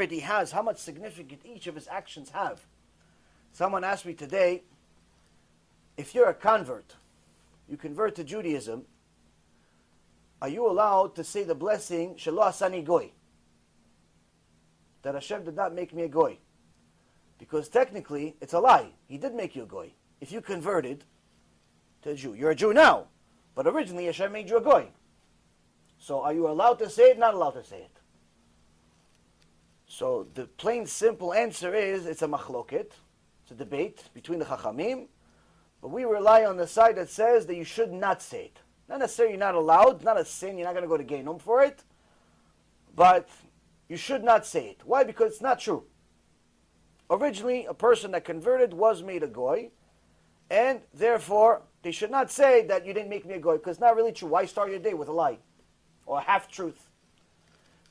merit he has, how much significance each of his actions have. Someone asked me today, if you're a convert, you convert to Judaism, are you allowed to say the blessing, Shelo asani goy? That Hashem did not make me a goy. Because technically, it's a lie. He did make you a goy. If you converted to a Jew, you're a Jew now. But originally, Hashem made you a goy. So are you allowed to say it? Not allowed to say it. So the plain, simple answer is, it's a machloket. It's a debate between the Chachamim. But we rely on the side that says that you should not say it. Not necessarily you're not allowed, not a sin, you're not going to go to Gehinnom for it. But you should not say it. Why? Because it's not true. Originally, a person that converted was made a goy. And therefore, they should not say that you didn't make me a goy, because it's not really true. Why start your day with a lie? Or a half-truth?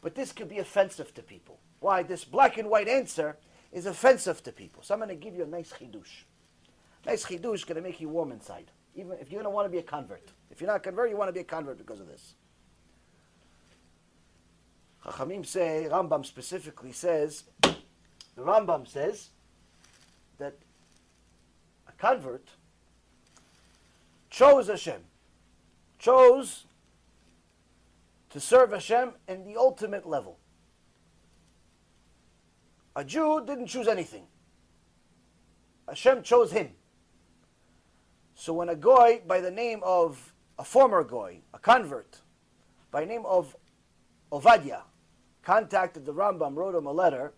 But this could be offensive to people. Why? This black and white answer is offensive to people. So I'm going to give you a nice chidush. Nice chidush is going to make you warm inside. Even if you're going to want to be a convert. If you're not a convert, you want to be a convert because of this. Chachamim say, Rambam specifically says, the Rambam says that a convert chose Hashem. Chose to serve Hashem in the ultimate level. A Jew didn't choose anything. Hashem chose him. So when a goy by the name of a former goy, a convert, by the name of Ovadia, contacted the Rambam, wrote him a letter,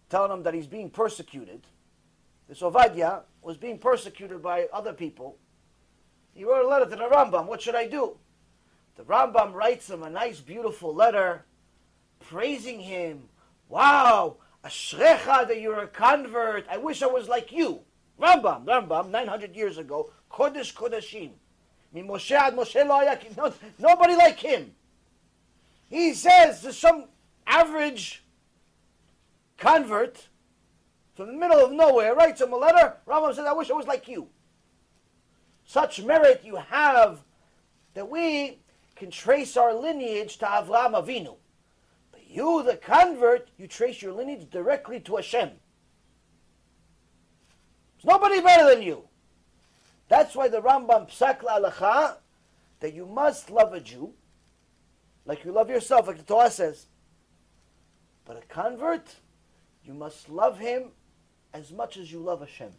telling him that he's being persecuted. This Ovadia was being persecuted by other people. He wrote a letter to the Rambam, what should I do? The Rambam writes him a nice, beautiful letter, praising him. Wow, ashrecha that you're a convert. I wish I was like you. Rambam, 900 years ago, Kodesh Kodashim. Moshe ad Moshe lo haya, nobody like him. He says to some average convert from the middle of nowhere, writes him a letter. Rambam says, I wish I was like you. Such merit you have that we can trace our lineage to Avraham Avinu. But you, the convert, you trace your lineage directly to Hashem. There's nobody better than you. That's why the Rambam psak la'alacha that you must love a Jew like you love yourself, like the Torah says. But a convert, you must love him as much as you love Hashem.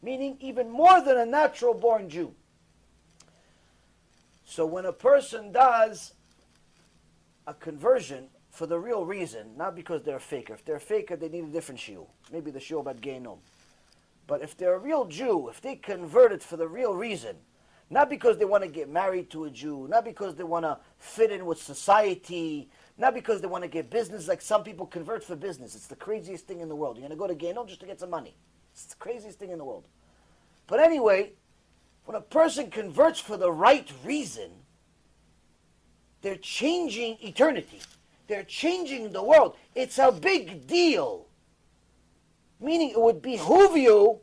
Meaning even more than a natural born Jew. So when a person does a conversion for the real reason, not because they're a faker. If they're a faker, they need a different shiur. Maybe the shiur about Gehinnom. But if they're a real Jew, if they converted for the real reason, not because they want to get married to a Jew, not because they want to fit in with society, not because they want to get business, like some people convert for business. It's the craziest thing in the world. You're going to go to Gehinnom just to get some money. It's the craziest thing in the world. But anyway, when a person converts for the right reason, they're changing eternity. They're changing the world. It's a big deal. Meaning it would behoove you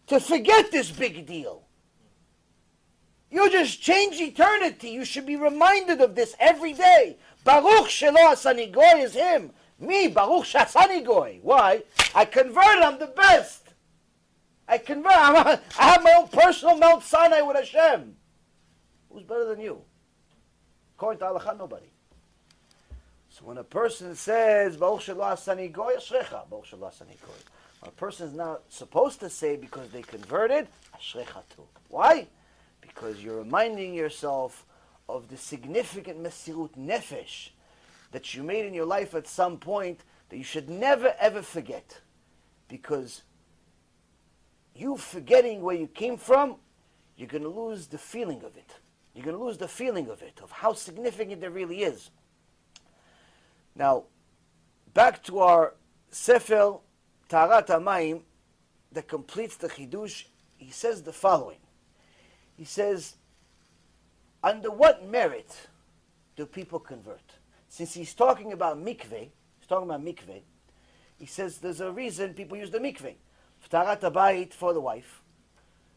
to forget this big deal. You just changed eternity. You should be reminded of this every day. Baruch shelo asani goy is him. Me, Baruch shasani goy. Why? I converted. I'm the best. I have my own personal Mount Sinai with Hashem. Who's better than you? According to Halakha, nobody. So when a person says, Baruch shelo asani goy, ashrecha, Baruch shelo asani goy. A person is not supposed to say because they converted, ashrecha too. Why? Because you're reminding yourself of the significant mesirut nefesh that you made in your life at some point that you should never ever forget. Because you forgetting where you came from, you're going to lose the feeling of it. You're going to lose the feeling of it, of how significant it really is. Now, back to our Sefer Taharat HaMayim that completes the Chidush. He says the following. He says, under what merit do people convert? Since he's talking about mikveh, he says there's a reason people use the mikveh. Taharat habayit for the wife.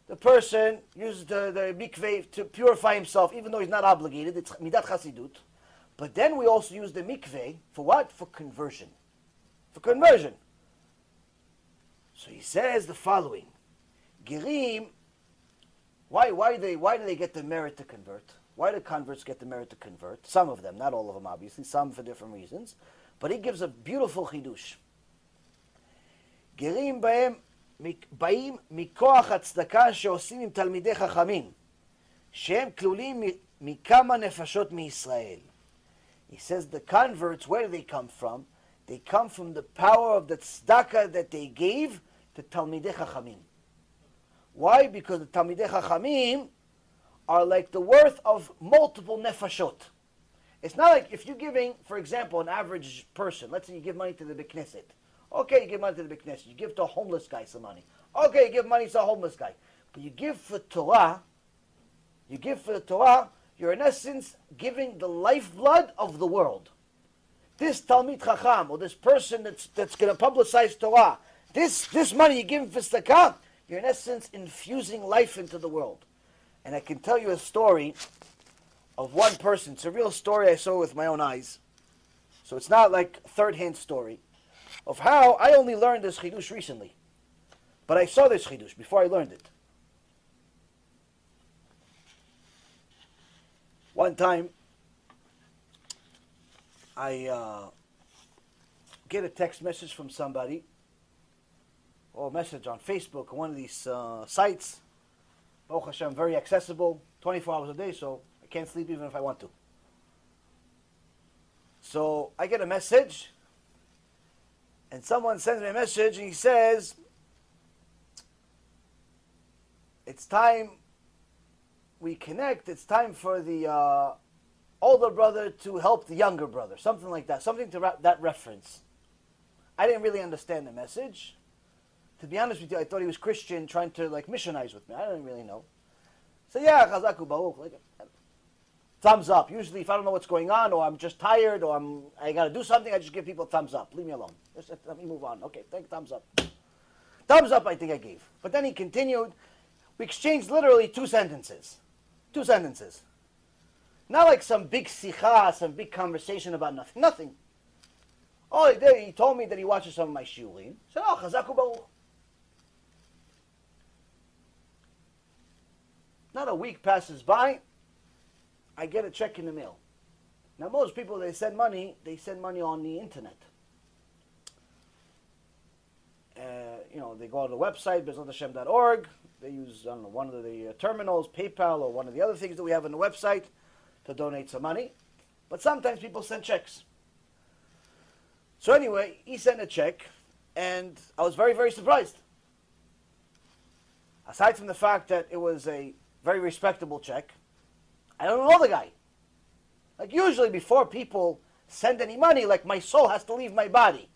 The person uses the mikveh to purify himself, even though he's not obligated. It's midat chasidut. But then we also use the mikveh for what? For conversion. For conversion. So he says the following. Gerim, why do they get the merit to convert? Why do converts get the merit to convert? Some of them, not all of them obviously, some for different reasons. But he gives a beautiful chidush. Gerim ba'im mikoach הצדקה שעושים עם תלמידי חכמים, שהם כלולים מכמה נפשות מישראל. He says the converts, where do they come from? They come from the power of the tzedakah that they gave to Talmidei Chachamim. Why? Because the Talmidei Chachamim are like the worth of multiple nefashot. It's not like if you're giving, for example, an average person, let's say you give money to the Beit Knesset. Okay, you give money to the Beit Knesset. You give to a homeless guy some money. Okay, you give money to a homeless guy. But you give for Torah, you're in essence giving the lifeblood of the world. This Talmid Chacham, or this person that's going to publicize Torah, this money you give him for tzedakah, you're in essence infusing life into the world. And I can tell you a story of one person. It's a real story I saw with my own eyes. So it's not like a third-hand story of how I only learned this chidush recently. But I saw this chidush before I learned it. One time, I get a text message from somebody, or a message on Facebook, on one of these sites. Baruch Hashem, very accessible, 24 hours a day, so I can't sleep even if I want to. So I get a message, and someone sends me a message, and he says, it's time we connect, it's time for the older brother to help the younger brother, something like that, something to that reference. I didn't really understand the message. To be honest with you, I thought he was Christian trying to like missionize with me. I didn't really know. So yeah, chazaku baruch, like thumbs up. Usually if I don't know what's going on, or I'm just tired, or I got to do something, I just give people thumbs up. Leave me alone. Just let me move on. Okay, thumbs up. Thumbs up I think I gave. But then he continued. We exchanged literally two sentences. Not like some big sikha, some big conversation about nothing. Nothing. All he did, he told me that he watches some of my shiurim. So, oh, chazaku baruch. Not a week passes by, I get a check in the mail. Now, most people, they send money on the internet. They go to the website, bezrathashem.org. They use, I don't know, one of the terminals, PayPal, or one of the other things that we have on the website to donate some money. But sometimes people send checks. So anyway, he sent a check, and I was very, very surprised. Aside from the fact that it was a very respectable check, I don't know the guy. Like usually before people send any money, like my soul has to leave my body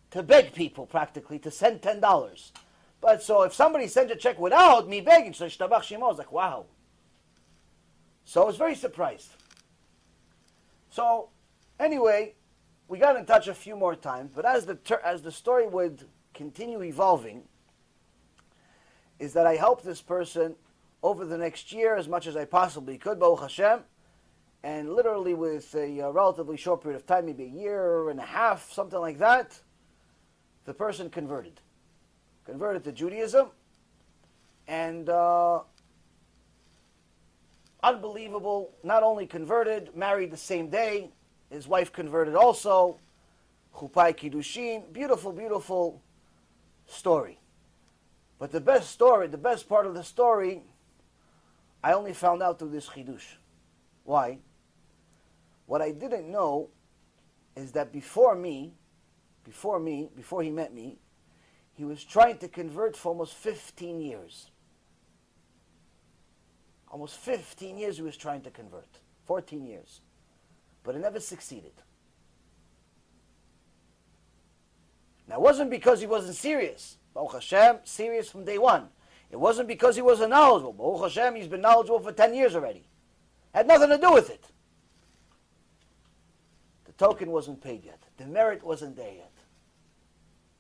to beg people practically to send $10. But so if somebody sends a check without me begging, so Shtabach Shemo, I was like, wow. So I was very surprised. So anyway, we got in touch a few more times, but as the story would continue evolving, is that I helped this person over the next year as much as I possibly could, Baruch Hashem, and literally with a relatively short period of time, maybe a year and a half, something like that, the person converted to Judaism, and unbelievable, not only converted, married the same day, his wife converted also, Chupai Kiddushin, beautiful, beautiful story. But the best part of the story, I only found out through this chidush. Why? What I didn't know is that before he met me, he was trying to convert for almost 15 years. Almost 15 years he was trying to convert. 14 years. But it never succeeded. Now, it wasn't because he wasn't serious. Baruch Hashem, serious from day one. It wasn't because he wasn't knowledgeable. Baruch Hashem, he's been knowledgeable for 10 years already. Had nothing to do with it. The token wasn't paid yet. The merit wasn't there yet.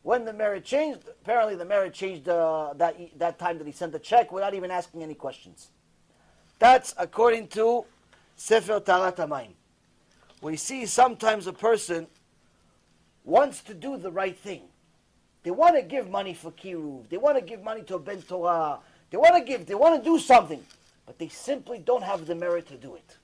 When the merit changed, apparently the merit changed that time that he sent the check without even asking any questions. That's according to Sefer Tarat HaMaim. We see sometimes a person wants to do the right thing. They want to give money for kiruv. They want to give money to a ben Torah. They want to do something. But they simply don't have the merit to do it.